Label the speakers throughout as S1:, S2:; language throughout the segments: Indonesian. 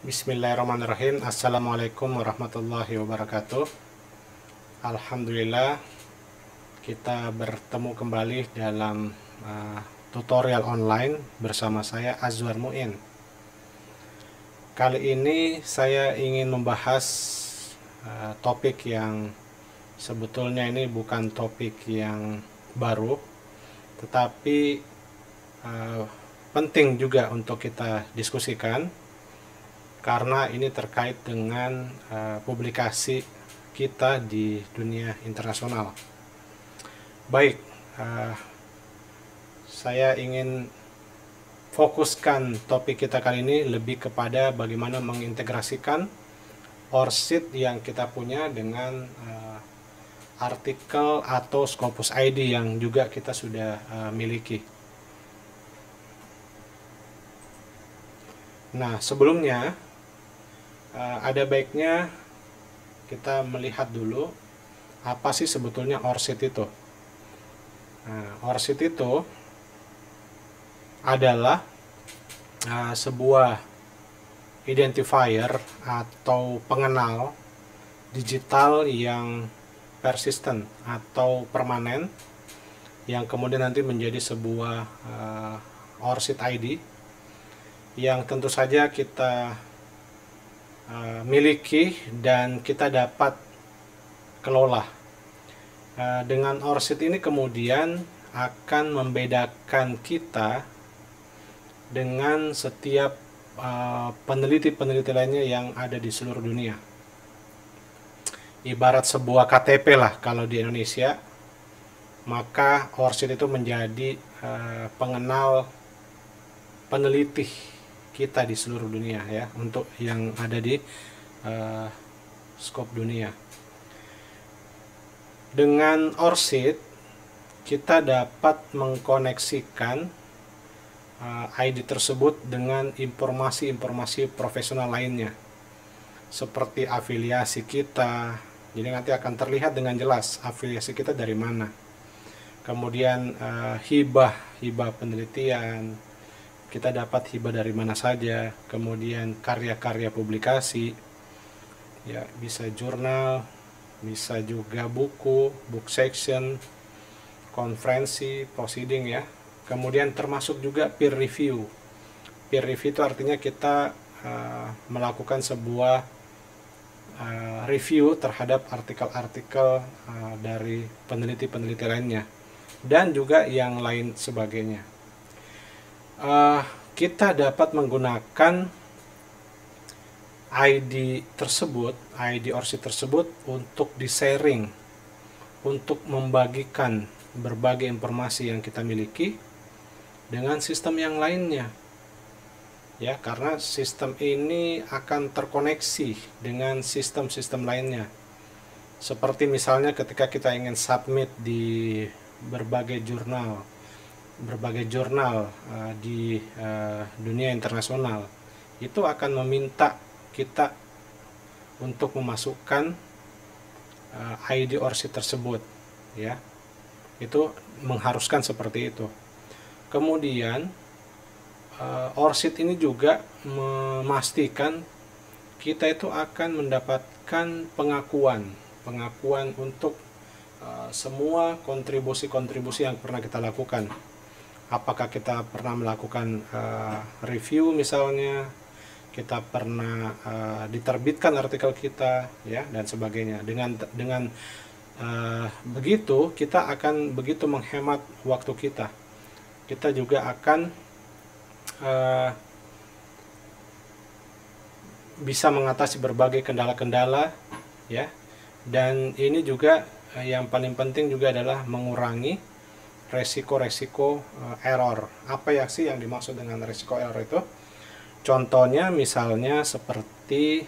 S1: Bismillahirrahmanirrahim. Assalamualaikum warahmatullahi wabarakatuh. Alhamdulillah, kita bertemu kembali dalam tutorial online bersama saya Azwar Muin. Kali ini saya ingin membahas topik yang sebetulnya ini bukan topik yang baru, tetapi penting juga untuk kita diskusikan karena ini terkait dengan publikasi kita di dunia internasional. Baik, saya ingin fokuskan topik kita kali ini lebih kepada bagaimana mengintegrasikan ORCID yang kita punya dengan artikel atau Scopus ID yang juga kita sudah miliki. Nah, sebelumnya ada baiknya kita melihat dulu apa sih sebetulnya ORCID itu. Nah, ORCID itu adalah sebuah identifier atau pengenal digital yang persisten atau permanen yang kemudian nanti menjadi sebuah ORCID ID yang tentu saja kita miliki dan kita dapat kelola. Dengan ORCID ini kemudian akan membedakan kita dengan setiap peneliti-peneliti lainnya yang ada di seluruh dunia. Ibarat sebuah KTP lah kalau di Indonesia, maka ORCID itu menjadi pengenal peneliti kita di seluruh dunia ya, untuk yang ada di skop dunia. Dengan ORCID kita dapat mengkoneksikan ID tersebut dengan informasi-informasi profesional lainnya seperti afiliasi kita. Jadi nanti akan terlihat dengan jelas afiliasi kita dari mana. Kemudian hibah penelitian, kita dapat hibah dari mana saja. Kemudian karya-karya publikasi, ya bisa jurnal, bisa juga buku, book section, konferensi, proceeding ya. Kemudian termasuk juga peer review. Peer review itu artinya kita melakukan sebuah review terhadap artikel-artikel dari peneliti-peneliti lainnya dan juga yang lain sebagainya. Kita dapat menggunakan ID tersebut, ID ORCID tersebut untuk di-sharing, untuk membagikan berbagai informasi yang kita miliki dengan sistem yang lainnya. Ya, karena sistem ini akan terkoneksi dengan sistem-sistem lainnya. Seperti misalnya ketika kita ingin submit di berbagai jurnal di dunia internasional, itu akan meminta kita untuk memasukkan ID ORCID tersebut ya. Itu mengharuskan seperti itu. Kemudian ORCID ini juga memastikan kita itu akan mendapatkan pengakuan untuk semua kontribusi yang pernah kita lakukan. Apakah kita pernah melakukan review misalnya, kita pernah diterbitkan artikel kita ya, dan sebagainya. Dengan begitu kita akan begitu menghemat waktu kita. Kita juga akan bisa mengatasi berbagai kendala-kendala ya. Dan ini juga yang paling penting juga adalah mengurangi resiko-resiko error. Apa ya sih yang dimaksud dengan resiko error itu? Contohnya misalnya seperti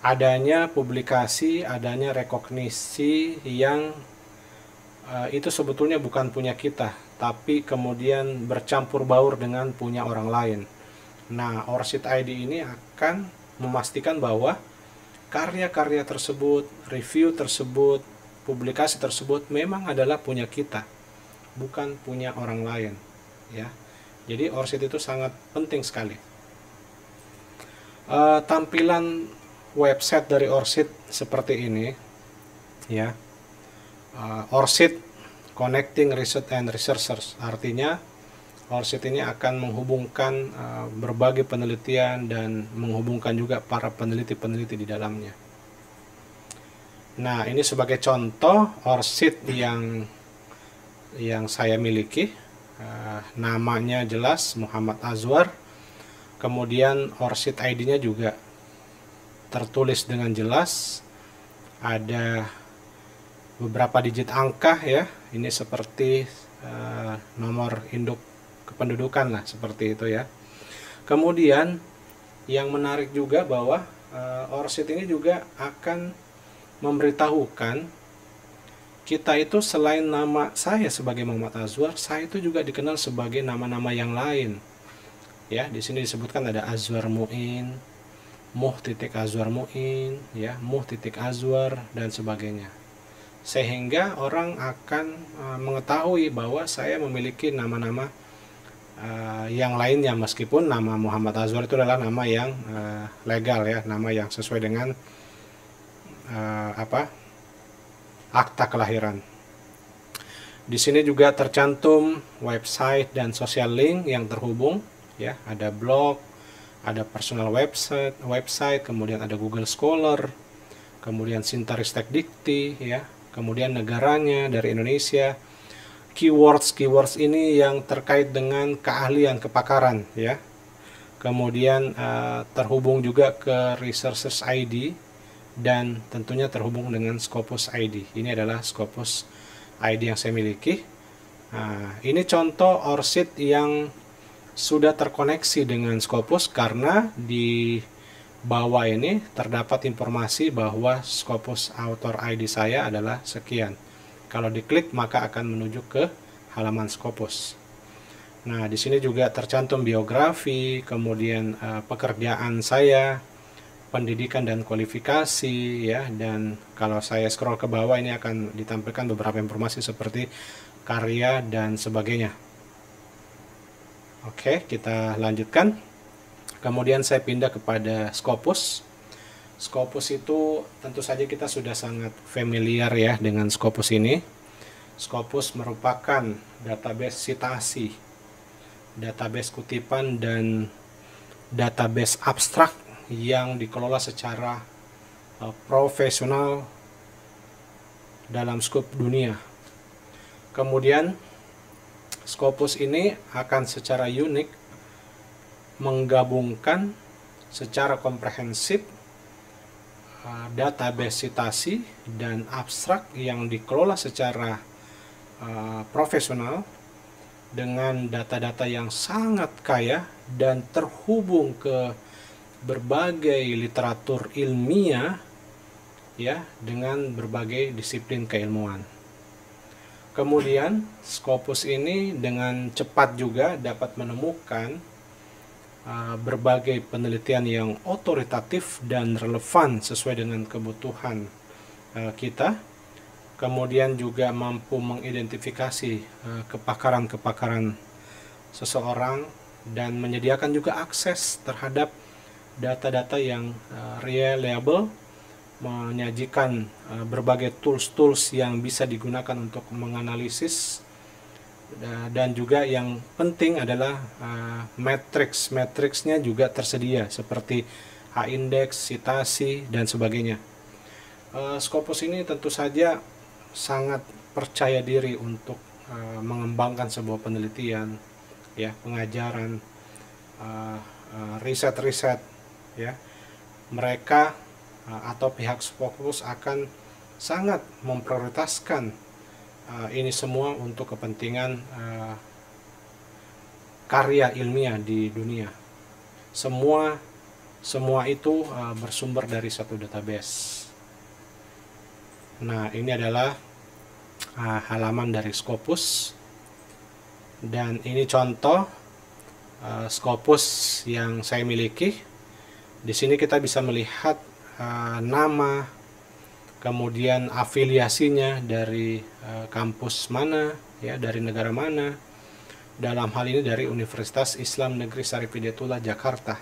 S1: adanya publikasi, adanya rekognisi yang itu sebetulnya bukan punya kita, tapi kemudian bercampur baur dengan punya orang lain. Nah, ORCID ID ini akan memastikan bahwa karya-karya tersebut, review tersebut, publikasi tersebut memang adalah punya kita, bukan punya orang lain ya. Jadi ORCID itu sangat penting sekali. Tampilan website dari ORCID seperti ini ya. ORCID Connecting Research and Researchers, artinya ORCID ini akan menghubungkan berbagai penelitian dan menghubungkan juga para peneliti-peneliti di dalamnya. Nah, ini sebagai contoh ORCID yang saya miliki. Namanya jelas Muhammad Azwar. Kemudian ORCID ID-nya juga tertulis dengan jelas. Ada beberapa digit angka ya. Ini seperti nomor induk kependudukan lah, seperti itu ya. Kemudian yang menarik juga bahwa ORCID ini juga akan memberitahukan kita itu selain nama saya sebagai Muhammad Azwar, saya itu juga dikenal sebagai nama-nama yang lain. Ya, di sini disebutkan ada Azwar Muin, Azwar Muin, ya, Azwar dan sebagainya. Sehingga orang akan mengetahui bahwa saya memiliki nama-nama yang lainnya, meskipun nama Muhammad Azwar itu adalah nama yang legal ya, nama yang sesuai dengan akta kelahiran. Di sini juga tercantum website dan social link yang terhubung ya, ada blog, ada personal website, kemudian ada Google Scholar, kemudian Sintaristek Dikti ya, kemudian negaranya dari Indonesia. Keywords ini yang terkait dengan keahlian, kepakaran ya. Kemudian terhubung juga ke Researchers ID dan tentunya terhubung dengan Scopus ID. Ini adalah Scopus ID yang saya miliki. Nah, ini contoh ORCID yang sudah terkoneksi dengan Scopus, karena di bawah ini terdapat informasi bahwa Scopus author ID saya adalah sekian. Kalau diklik maka akan menuju ke halaman Scopus. Nah, di sini juga tercantum biografi, kemudian pekerjaan saya, pendidikan dan kualifikasi ya, dan kalau saya scroll ke bawah ini akan ditampilkan beberapa informasi seperti karya dan sebagainya. Oke, kita lanjutkan. Kemudian saya pindah kepada Scopus. Scopus itu tentu saja kita sudah sangat familiar ya dengan Scopus ini. Scopus merupakan database sitasi, database kutipan, dan database abstrak yang dikelola secara profesional dalam skop dunia. Kemudian Scopus ini akan secara unik menggabungkan secara komprehensif database sitasi dan abstrak yang dikelola secara profesional dengan data-data yang sangat kaya dan terhubung ke berbagai literatur ilmiah ya, dengan berbagai disiplin keilmuan. Kemudian Scopus ini dengan cepat juga dapat menemukan berbagai penelitian yang otoritatif dan relevan sesuai dengan kebutuhan kita. Kemudian juga mampu mengidentifikasi kepakaran-kepakaran seseorang dan menyediakan juga akses terhadap data-data yang reliable, menyajikan berbagai tools-tools yang bisa digunakan untuk menganalisis, dan juga yang penting adalah matriksnya juga tersedia seperti H-index, citasi dan sebagainya. Scopus ini tentu saja sangat percaya diri untuk mengembangkan sebuah penelitian ya, pengajaran, riset-riset ya. Mereka atau pihak Scopus akan sangat memprioritaskan ini semua untuk kepentingan karya ilmiah di dunia. Semua itu bersumber dari satu database. Nah, ini adalah halaman dari Scopus, dan ini contoh Scopus yang saya miliki. Di sini kita bisa melihat nama, kemudian afiliasinya dari kampus mana ya, dari negara mana. Dalam hal ini dari Universitas Islam Negeri Syarif Hidayatullah Jakarta.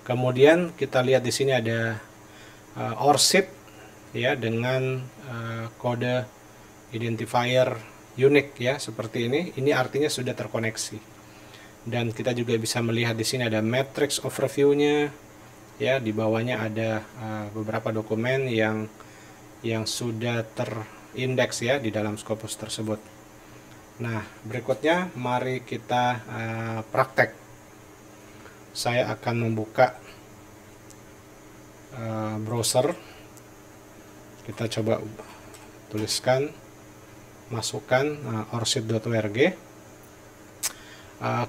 S1: Kemudian kita lihat di sini ada ORCID ya, dengan kode identifier unik ya, seperti ini. Ini artinya sudah terkoneksi. Dan kita juga bisa melihat di sini ada matrix overview-nya ya, di bawahnya ada beberapa dokumen yang sudah terindeks ya di dalam Scopus tersebut. Nah, berikutnya mari kita praktek. Saya akan membuka browser. Kita coba tuliskan, masukkan orcid.org.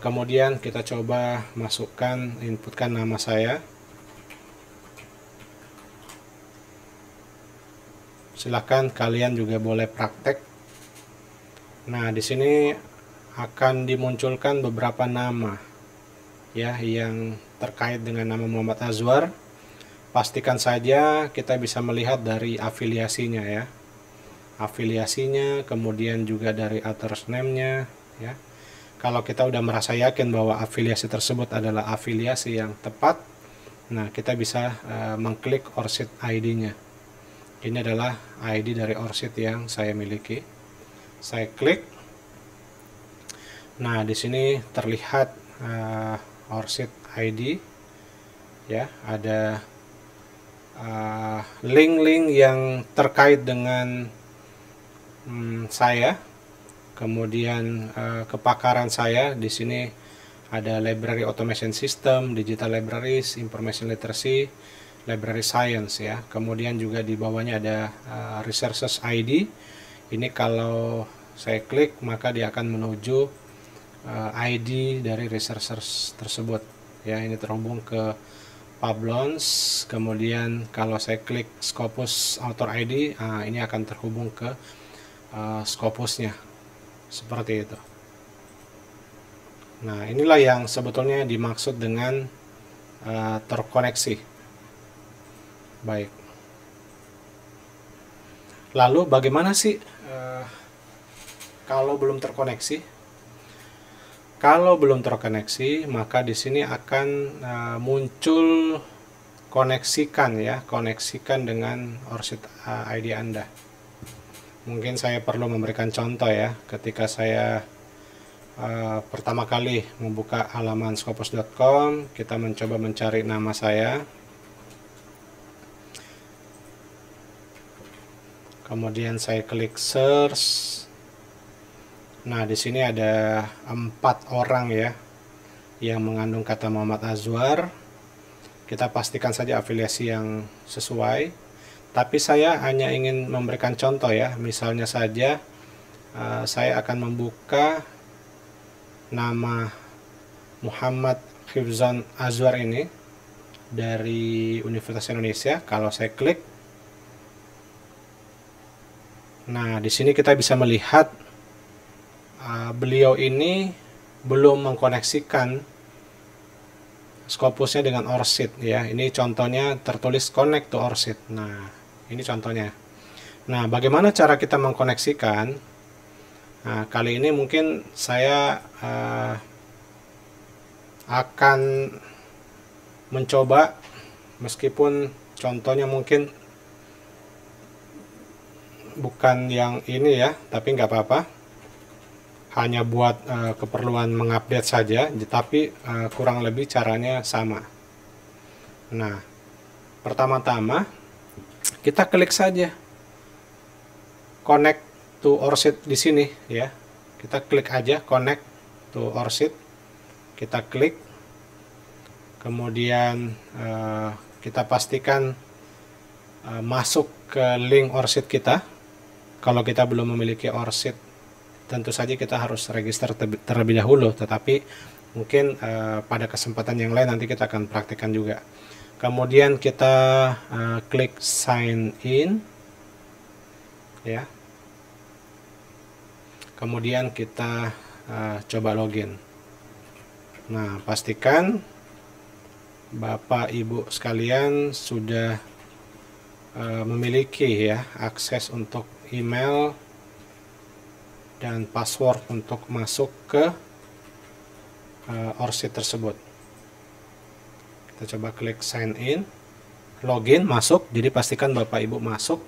S1: Kemudian kita coba masukkan, inputkan nama saya. Silahkan kalian juga boleh praktek. Nah, di sini akan dimunculkan beberapa nama ya yang terkait dengan nama Muhammad Azwar. Pastikan saja kita bisa melihat dari afiliasinya ya. Afiliasinya, kemudian juga dari author's name-nya ya. Kalau kita udah merasa yakin bahwa afiliasi tersebut adalah afiliasi yang tepat, nah kita bisa mengklik ORCID ID-nya. Ini adalah ID dari ORCID yang saya miliki. Saya klik. Nah, di sini terlihat ORCID ID ya, ada link-link yang terkait dengan saya. Kemudian kepakaran saya di sini ada library automation system, digital libraries, information literacy, library science ya. Kemudian juga di bawahnya ada resources ID. Ini kalau saya klik maka dia akan menuju ID dari resources tersebut ya. Ini terhubung ke Publons. Kemudian kalau saya klik Scopus author ID, ini akan terhubung ke Scopusnya seperti itu. Nah, inilah yang sebetulnya dimaksud dengan terkoneksi. Baik. Lalu bagaimana sih kalau belum terkoneksi? Kalau belum terkoneksi, maka di sini akan muncul koneksikan ya, koneksikan dengan ORCID ID Anda. Mungkin saya perlu memberikan contoh ya, ketika saya pertama kali membuka halaman scopus.com, kita mencoba mencari nama saya. Kemudian saya klik search. Nah, di sini ada 4 orang ya yang mengandung kata Muhammad Azwar. Kita pastikan saja afiliasi yang sesuai. Tapi saya hanya ingin memberikan contoh ya. Misalnya saja saya akan membuka nama Muhammad Hifzan Azwar ini dari Universitas Indonesia. Kalau saya klik, nah di sini kita bisa melihat beliau ini belum mengkoneksikan Scopusnya dengan ORCID ya. Ini contohnya tertulis connect to ORCID. Nah, ini contohnya. Nah, bagaimana cara kita mengkoneksikan? Nah, kali ini mungkin saya akan mencoba, meskipun contohnya mungkin bukan yang ini ya, tapi nggak apa-apa. Hanya buat keperluan mengupdate saja, tapi kurang lebih caranya sama. Nah, pertama-tama kita klik saja connect to ORCID di sini ya. Kita klik aja connect to ORCID. Kita klik. Kemudian kita pastikan masuk ke link ORCID kita. Kalau kita belum memiliki ORCID, tentu saja kita harus register terlebih dahulu, tetapi mungkin pada kesempatan yang lain nanti kita akan praktikkan juga. Kemudian kita klik sign in ya. Kemudian kita coba login. Nah, pastikan Bapak Ibu sekalian sudah memiliki ya akses untuk email dan password untuk masuk ke ORCID tersebut. Kita coba klik sign in, login, masuk. Jadi pastikan Bapak Ibu masuk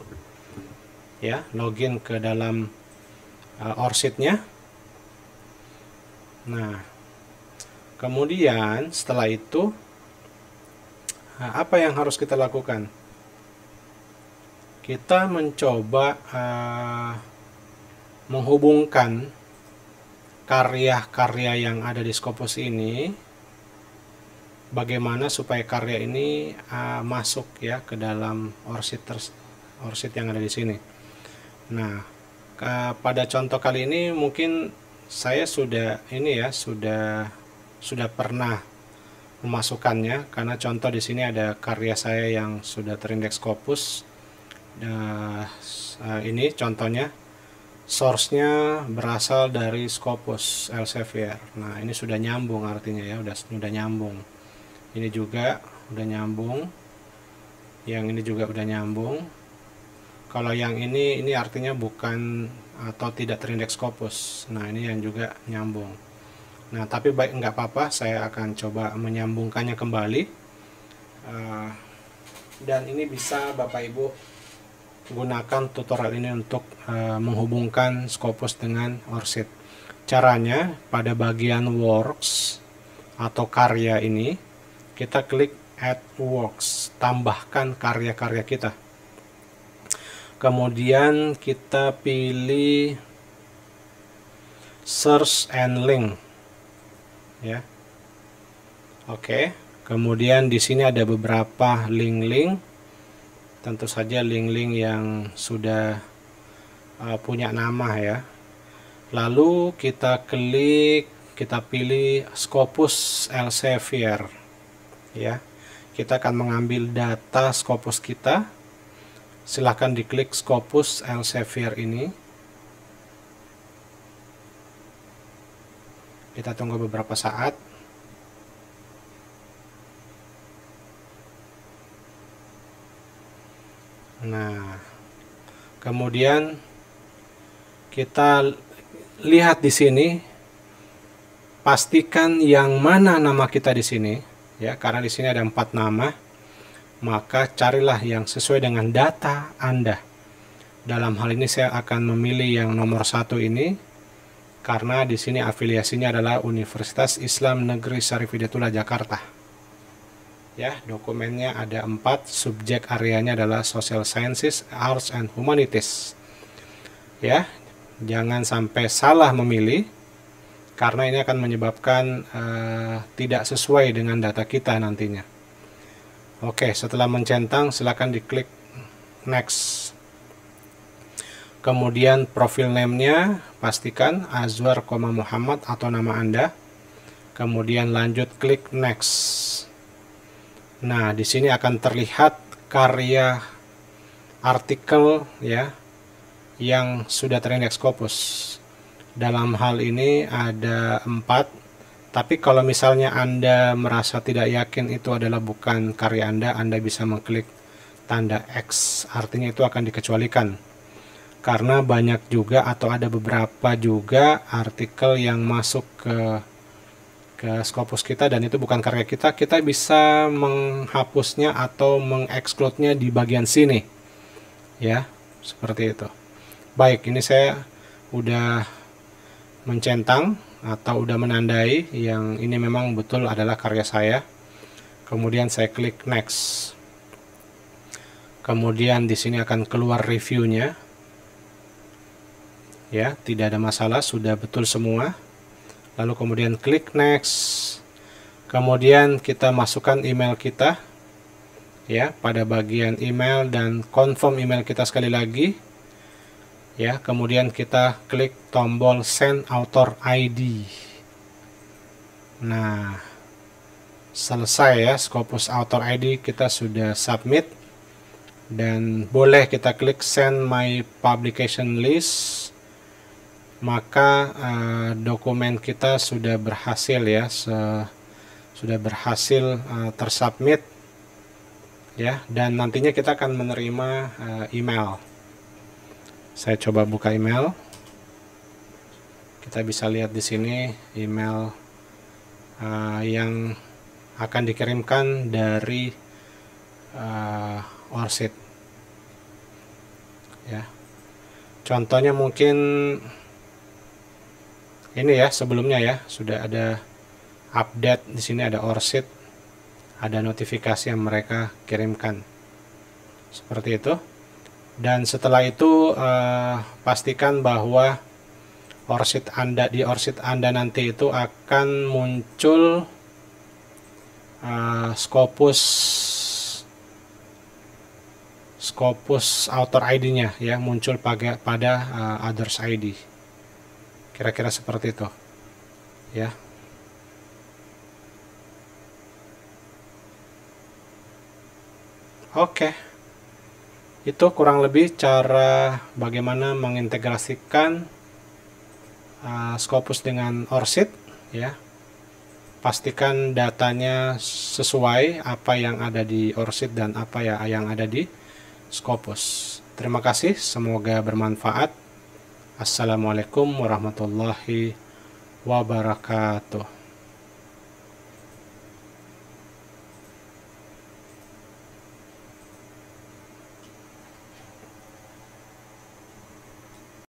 S1: ya, login ke dalam ORCID-nya. Nah, kemudian setelah itu apa yang harus kita lakukan? Kita mencoba menghubungkan karya-karya yang ada di Scopus ini, bagaimana supaya karya ini masuk ya ke dalam ORCID yang ada di sini. Nah, pada contoh kali ini mungkin saya sudah pernah memasukkannya, karena contoh di sini ada karya saya yang sudah terindeks Scopus. Ini contohnya, source-nya berasal dari Scopus Elsevier. Nah, ini sudah nyambung artinya ya, sudah nyambung. Ini juga udah nyambung, yang ini juga udah nyambung. Kalau yang ini artinya bukan atau tidak terindeks Scopus. Nah, ini yang juga nyambung. Nah, tapi baik, nggak apa-apa, saya akan coba menyambungkannya kembali. Dan ini bisa Bapak Ibu gunakan tutorial ini untuk menghubungkan Scopus dengan ORCID. Caranya, pada bagian works atau karya ini, kita klik add works, tambahkan karya-karya kita. Kemudian kita pilih search and link ya. Oke, kemudian di sini ada beberapa link-link, tentu saja link-link yang sudah punya nama ya. Lalu kita pilih Scopus Elsevier ya. Kita akan mengambil data Scopus kita. Silahkan diklik Scopus Elsevier ini. Kita tunggu beberapa saat. Nah, kemudian kita lihat di sini, pastikan yang mana nama kita di sini ya, karena di sini ada 4 nama. Maka carilah yang sesuai dengan data Anda. Dalam hal ini saya akan memilih yang nomor 1 ini, karena di sini afiliasinya adalah Universitas Islam Negeri Syarif Hidayatullah Jakarta. Ya, dokumennya ada 4, subjek areanya adalah Social Sciences, Arts and Humanities. Ya, jangan sampai salah memilih, karena ini akan menyebabkan tidak sesuai dengan data kita nantinya. Oke, setelah mencentang silakan diklik next. Kemudian profil name-nya pastikan Azwar, Muhammad atau nama Anda. Kemudian lanjut klik next. Nah, di sini akan terlihat karya artikel ya yang sudah terindeks Scopus. Dalam hal ini ada 4. Tapi kalau misalnya Anda merasa tidak yakin itu adalah bukan karya Anda bisa mengklik tanda X, artinya itu akan dikecualikan. Karena banyak juga atau ada beberapa juga artikel yang masuk ke Scopus kita dan itu bukan karya kita, kita bisa menghapusnya atau mengeksklusnya di bagian sini. Ya, seperti itu. Baik, ini saya udah mencentang atau udah menandai yang ini memang betul adalah karya saya. Kemudian saya klik next. Kemudian di sini akan keluar reviewnya. Ya, tidak ada masalah, sudah betul semua. Lalu kemudian klik next. Kemudian kita masukkan email kita. Ya, pada bagian email dan confirm email kita sekali lagi. Ya, kemudian kita klik tombol send author ID. Nah, selesai ya, Scopus author ID kita sudah submit. Dan boleh kita klik send my publication list. Maka dokumen kita sudah berhasil ya, sudah berhasil tersubmit ya, dan nantinya kita akan menerima email. Saya coba buka email. Kita bisa lihat di sini email yang akan dikirimkan dari ORCID ya. Contohnya mungkin ini ya, sebelumnya ya sudah ada update, di sini ada ORCID, ada notifikasi yang mereka kirimkan seperti itu. Dan setelah itu pastikan bahwa di ORCID Anda nanti itu akan muncul Scopus author ID-nya ya, muncul pada others ID. Kira-kira seperti itu ya. Oke. Itu kurang lebih cara bagaimana mengintegrasikan Scopus dengan ORCID ya. Pastikan datanya sesuai apa yang ada di ORCID dan apa ya yang ada di Scopus. Terima kasih, semoga bermanfaat. Assalamualaikum warahmatullahi wabarakatuh.